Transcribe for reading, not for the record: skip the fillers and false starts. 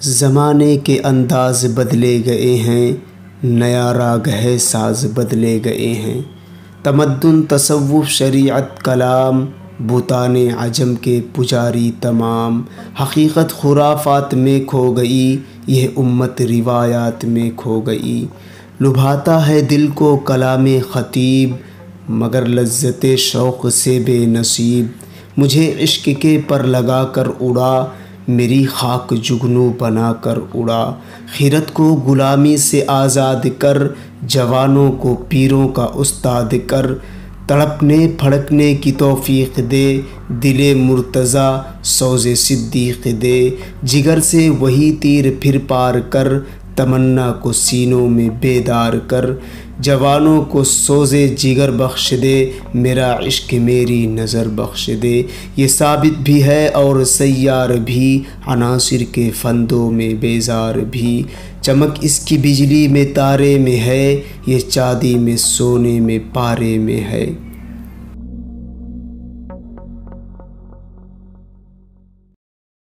ज़माने के अंदाज़ बदले गए हैं, नया राग है साज बदले गए हैं। तमद्दुन तसव्वुफ़ शरीअत कलाम, बुताने अजम के पुजारी तमाम। हकीकत खुराफात में खो गई, यह उम्मत रिवायात में खो गई। लुभाता है दिल को कलामे ख़तीब, मगर लज़्ज़ते शौक़ से बेनसीब। मुझे इश्क के पर लगा कर उड़ा, मेरी खाक जुगनू बना कर उड़ा। खिरत को ग़ुलामी से आज़ाद कर, जवानों को पीरों का उस्ताद कर। तड़पने फड़कने की तौफ़ीक़ दे, दिले मुर्तज़ा सौज़े सिद्दीक़ दे। जिगर से वही तीर फिर पार कर, तमन्ना को सीनों में बेदार कर। जवानों को सोज़े जिगर बख्श दे, मेरा इश्क मेरी नज़र बख्श दे। ये साबित भी है और सैयार भी, अनासिर के फंदों में बेजार भी। चमक इसकी बिजली में तारे में है, ये चाँदी में सोने में पारे में है।